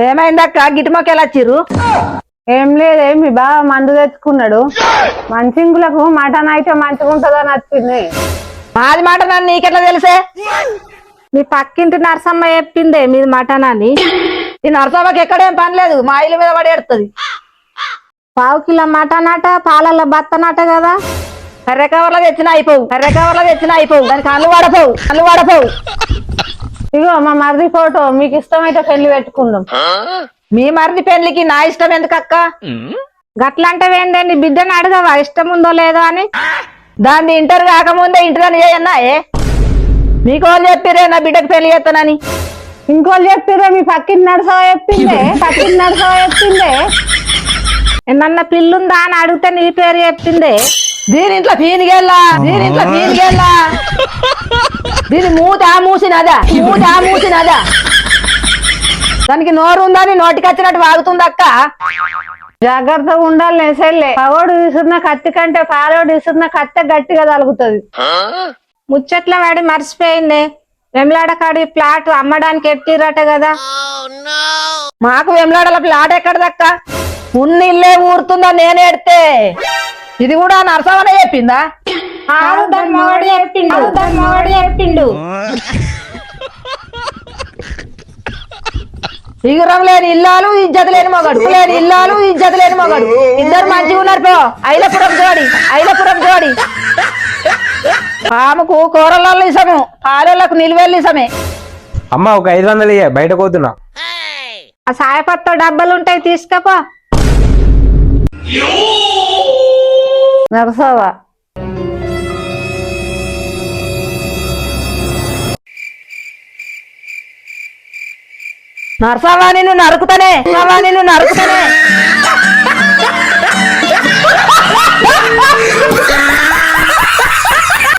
ఏమైందక్క గిట్టుమొక్కేలా వచ్చిర్రు? ఏం లేదు మీ బావ మందు తెచ్చుకున్నాడు. మంచింగులకు మటన్ అయితే మంచిగా ఉంటుందని వచ్చింది. మాది మాట నన్ను నీకెట్లా తెలిసే? మీ పక్కింటి నర్సమ్మ చెప్పిందే మీది మటన్ అని. ఈ నరసమ్మకి ఎక్కడేం పని లేదు, మా ఇల్లు మీద పడి ఎడుతుంది. పావు కిలో మటన్ అట, పాలల్లో బత్తనట కదా. కర్రె కవర్లో తెచ్చినా అయిపోవు, కర్రె కవర్లో తెచ్చినా అయిపోవు, దానికి కళ్ళు వాడపోవు. ఇగో మా మరిది ఫోటో, మీకు ఇష్టమైతే పెళ్లి పెట్టుకుందాం. మీ మరిది పెళ్లికి నా ఇష్టం ఎందుకక్క? గట్లంటే ఏంటండి, బిడ్డని అడగవా ఇష్టం ఉందో లేదో అని? దాన్ని ఇంటర్ కాకముందే ఇంటిదని చేయన్నా మీకోళ్ళు చెప్పిరే నా బిడ్డకు పెళ్లి చేస్తానని. ఇంకోళ్ళు చెప్పిరే, మీ పక్కింటి నడుసవ చెప్పిందే. ఏమన్నా పిల్లుందా అని అడిగితే నీ పేరు చెప్పిందే. దీని ఇంట్లో పీనికెళ్ళా దీని మూత మూసినదా దానికి నోరు ఉందని నోటికి వచ్చినట్టు వాగుతుంది అక్క. జాగ్రత్తగా ఉండాలి నెసల్లే. పగోడు విసురున్న కత్తి కంటే పాలోడు విసురున్న కత్తె గట్టిగా తలుగుతుంది. ముచ్చట్ల వాడి మర్చిపోయింది. వెమ్లాడ కాడి ప్లాట్ అమ్మడానికి ఎట్టిరట కదా. మాకు వెమ్లాడల ప్లాట్ ఎక్కడదక్క? ఉన్న ఇల్లే ఊరుతుందా నేను ఎడితే? ఇది కూడా నరసవనే చెప్పిందా? దాని మొగడు చెప్పిండు. ఇగురం లేని ఇల్లాలు ఇజ్జత లేని మొగడు, ఇద్దరు మంచిగా ఉన్నారు. పో ఐలపురం జోడి ఆమెకు కూరలలో ఇసము, పాలలకు నిలువెళ్ళిసమే. అమ్మ ఒక 500 బయట పోతున్నా. ఆ సాయపత్తో డబ్బలు ఉంటాయి తీసుకపో. నరసవా నరసవా నిన్ను నరుకుతానే.